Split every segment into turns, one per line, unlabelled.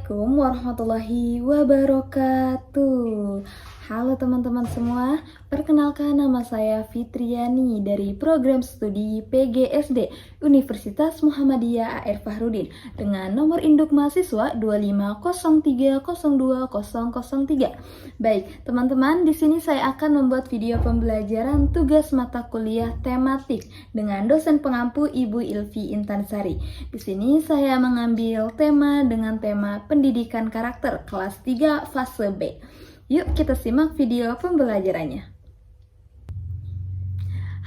Assalamualaikum warahmatullahi wabarakatuh. Halo teman-teman semua, perkenalkan nama saya Fitriani dari program studi PGSD Universitas Muhammadiyah A.R. Fahrudin dengan nomor induk mahasiswa 2503020003. Baik, teman-teman, di sini saya akan membuat video pembelajaran tugas mata kuliah tematik dengan dosen pengampu Ibu Ilvi Intansari. Di sini saya mengambil tema dengan tema pendidikan karakter kelas 3 fase B. Yuk kita simak video pembelajarannya.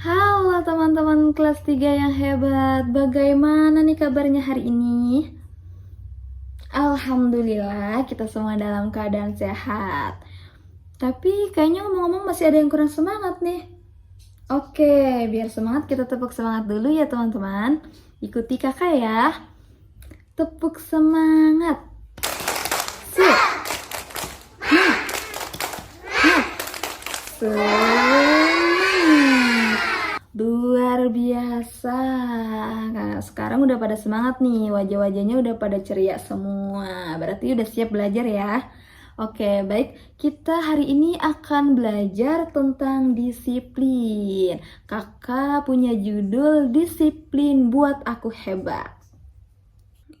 Halo teman-teman kelas 3 yang hebat, bagaimana nih kabarnya hari ini? Alhamdulillah kita semua dalam keadaan sehat. Tapi kayaknya ngomong-ngomong masih ada yang kurang semangat nih. Oke, biar semangat kita tepuk semangat dulu ya teman-teman. Ikuti kakak ya. Tepuk semangat. Sip. Semangat. Luar biasa. Nah, sekarang udah pada semangat nih. Wajah-wajahnya udah pada ceria semua. Berarti udah siap belajar ya. Oke, baik. Kita hari ini akan belajar tentang disiplin. Kakak punya judul Disiplin Buat Aku Hebat.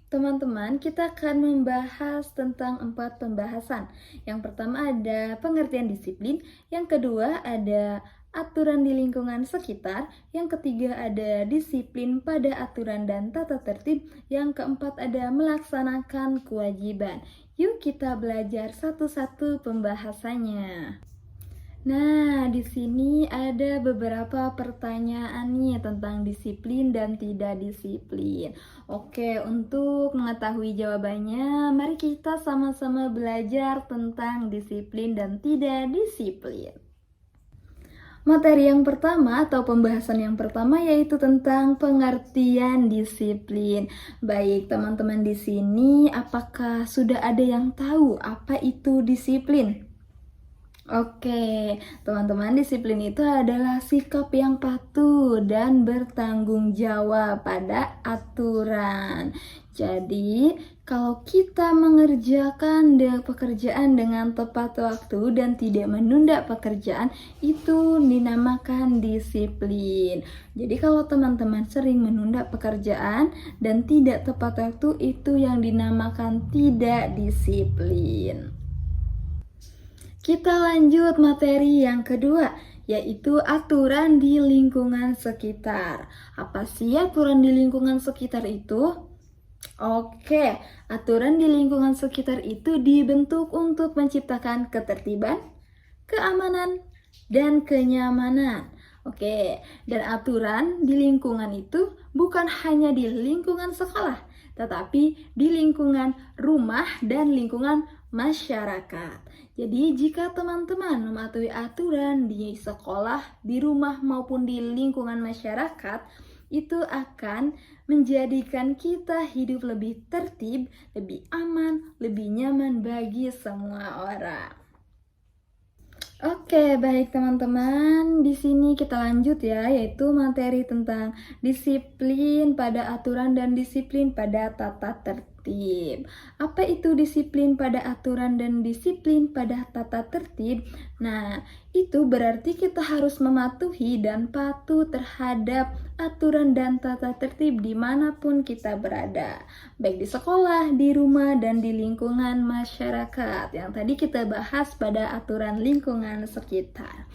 Teman-teman, kita akan membahas tentang 4 pembahasan. Yang pertama ada pengertian disiplin, yang kedua ada aturan di lingkungan sekitar, yang ketiga ada disiplin pada aturan dan tata tertib, yang keempat ada melaksanakan kewajiban. Yuk kita belajar satu-satu pembahasannya. Nah, di sini ada beberapa pertanyaan nih tentang disiplin dan tidak disiplin. Oke, untuk mengetahui jawabannya, mari kita sama-sama belajar tentang disiplin dan tidak disiplin. Materi yang pertama atau pembahasan yang pertama yaitu tentang pengertian disiplin. Baik, teman-teman di sini apakah sudah ada yang tahu apa itu disiplin? Oke, teman-teman, disiplin itu adalah sikap yang patuh dan bertanggung jawab pada aturan. Jadi, kalau kita mengerjakan pekerjaan dengan tepat waktu dan tidak menunda pekerjaan, itu dinamakan disiplin. Jadi, kalau teman-teman sering menunda pekerjaan dan tidak tepat waktu, itu yang dinamakan tidak disiplin. Kita lanjut materi yang kedua, yaitu aturan di lingkungan sekitar. Apa sih aturan di lingkungan sekitar itu? Oke, aturan di lingkungan sekitar itu dibentuk untuk menciptakan ketertiban, keamanan, dan kenyamanan. Oke, dan aturan di lingkungan itu bukan hanya di lingkungan sekolah, tetapi di lingkungan rumah dan lingkungan masyarakat. Jadi jika teman-teman mematuhi aturan di sekolah, di rumah maupun di lingkungan masyarakat, itu akan menjadikan kita hidup lebih tertib, lebih aman, lebih nyaman bagi semua orang. Oke, baik teman-teman. Di sini kita lanjut ya, yaitu materi tentang disiplin pada aturan dan disiplin pada tata tertib. Apa itu disiplin pada aturan dan disiplin pada tata tertib? Nah, itu berarti kita harus mematuhi dan patuh terhadap aturan dan tata tertib dimanapun kita berada, baik di sekolah, di rumah, dan di lingkungan masyarakat yang tadi kita bahas pada aturan lingkungan sekitar.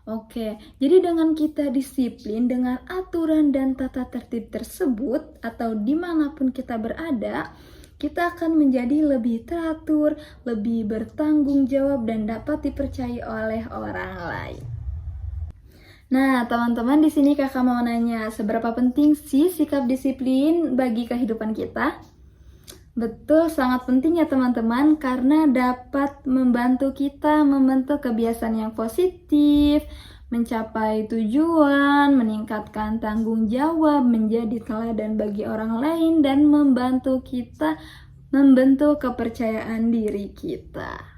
Oke, jadi dengan kita disiplin dengan aturan dan tata tertib tersebut atau dimanapun kita berada, kita akan menjadi lebih teratur, lebih bertanggung jawab dan dapat dipercayai oleh orang lain. Nah, teman-teman, di sini kakak mau nanya, seberapa penting sih sikap disiplin bagi kehidupan kita? Betul, sangat penting ya teman-teman, karena dapat membantu kita membentuk kebiasaan yang positif, mencapai tujuan, meningkatkan tanggung jawab, menjadi teladan bagi orang lain, dan membantu kita membentuk kepercayaan diri kita.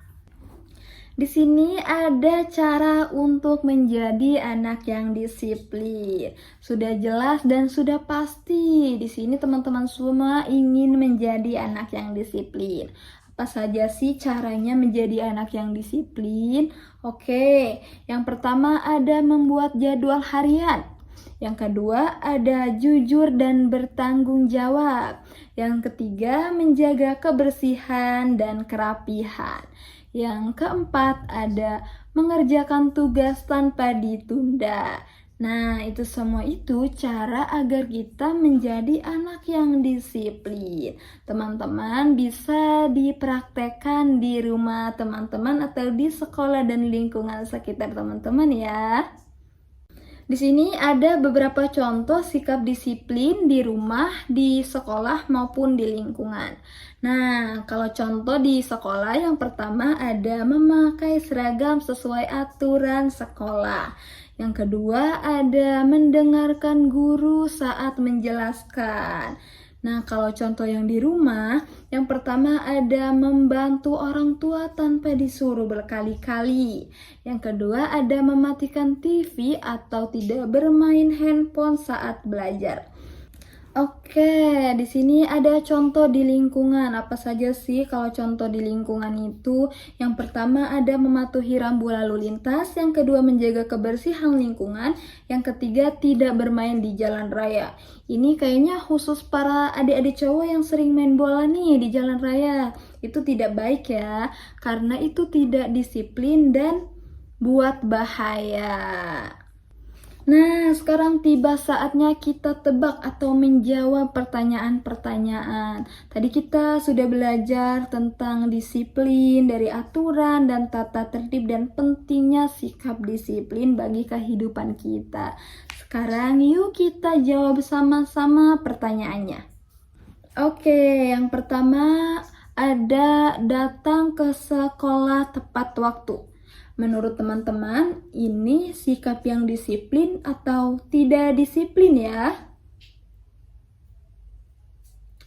Di sini ada cara untuk menjadi anak yang disiplin. Sudah jelas dan sudah pasti. Di sini teman-teman semua ingin menjadi anak yang disiplin. Apa saja sih caranya menjadi anak yang disiplin? Oke, yang pertama ada membuat jadwal harian. Yang kedua ada jujur dan bertanggung jawab. Yang ketiga menjaga kebersihan dan kerapihan. Yang keempat ada mengerjakan tugas tanpa ditunda. Nah, itu semua itu cara agar kita menjadi anak yang disiplin. Teman-teman bisa dipraktekkan di rumah teman-teman atau di sekolah dan lingkungan sekitar teman-teman ya. Di sini ada beberapa contoh sikap disiplin di rumah, di sekolah maupun di lingkungan. Nah, kalau contoh di sekolah yang pertama ada memakai seragam sesuai aturan sekolah. Yang kedua ada mendengarkan guru saat menjelaskan. Nah, kalau contoh yang di rumah, yang pertama ada membantu orang tua tanpa disuruh berkali-kali. Yang kedua ada mematikan TV atau tidak bermain handphone saat belajar. Oke, di sini ada contoh di lingkungan. Apa saja sih kalau contoh di lingkungan itu? Yang pertama ada mematuhi rambu lalu lintas, yang kedua menjaga kebersihan lingkungan, yang ketiga tidak bermain di jalan raya. Ini kayaknya khusus para adik-adik cowok yang sering main bola nih di jalan raya. Itu tidak baik ya, karena itu tidak disiplin dan buat bahaya. Nah, sekarang tiba saatnya kita tebak atau menjawab pertanyaan-pertanyaan. Tadi kita sudah belajar tentang disiplin, dari aturan dan tata tertib dan pentingnya sikap disiplin bagi kehidupan kita. Sekarang yuk kita jawab sama-sama pertanyaannya. Oke, yang pertama ada datang ke sekolah tepat waktu. Menurut teman-teman, ini sikap yang disiplin atau tidak disiplin ya?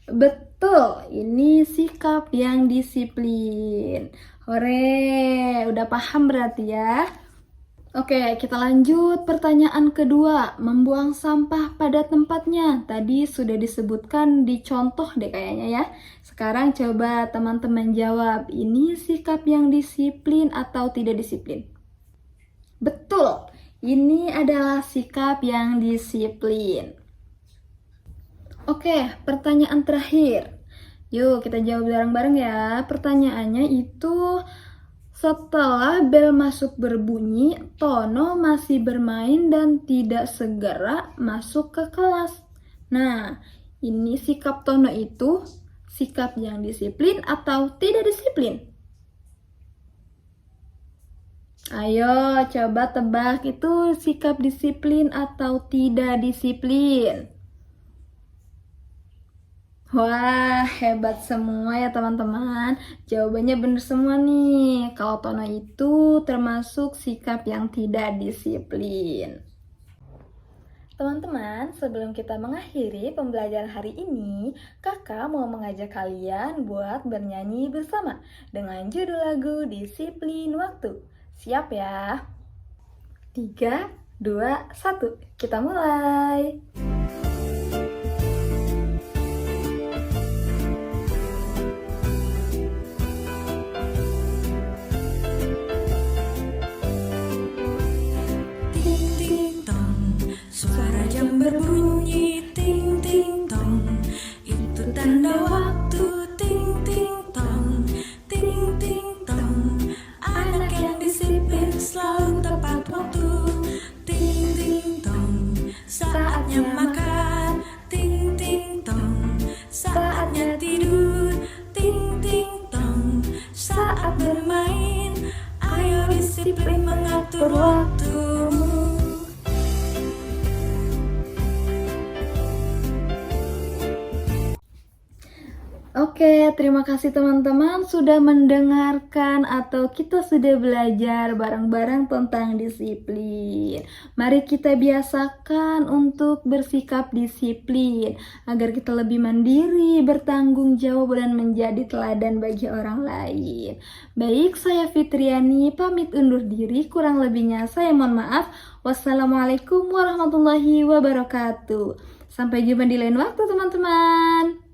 Betul, ini sikap yang disiplin. Hore, udah paham berarti ya? Oke, kita lanjut pertanyaan kedua. Membuang sampah pada tempatnya. Tadi sudah disebutkan di contoh deh kayaknya ya. Sekarang coba teman-teman jawab. Ini sikap yang disiplin atau tidak disiplin? Betul, ini adalah sikap yang disiplin. Oke, pertanyaan terakhir. Yuk kita jawab bareng-bareng ya. Pertanyaannya itu... Setelah bel masuk berbunyi, Tono masih bermain dan tidak segera masuk ke kelas. Nah, ini sikap Tono itu sikap yang disiplin atau tidak disiplin? Ayo, coba tebak itu sikap disiplin atau tidak disiplin? Wah, hebat semua ya teman-teman. Jawabannya benar semua nih. Kalau Tono itu termasuk sikap yang tidak disiplin. Teman-teman, sebelum kita mengakhiri pembelajaran hari ini, kakak mau mengajak kalian buat bernyanyi bersama dengan judul lagu Disiplin Waktu. Siap ya? 3, 2, 1, kita mulai.
Berbunyi ting ting tong, itu tanda waktu. Ting ting tong, ting ting tong. Anak yang disiplin selalu tepat waktu. Ting ting tong, saatnya makan. Ting ting tong, saatnya tidur. Ting ting tong, saat bermain. Ayo disiplin mengatur waktumu.
Oke, terima kasih teman-teman sudah mendengarkan atau kita sudah belajar bareng-bareng tentang disiplin. Mari kita biasakan untuk bersikap disiplin agar kita lebih mandiri, bertanggung jawab dan menjadi teladan bagi orang lain. Baik, saya Fitriani pamit undur diri, kurang lebihnya saya mohon maaf. Wassalamualaikum warahmatullahi wabarakatuh. Sampai jumpa di lain waktu teman-teman.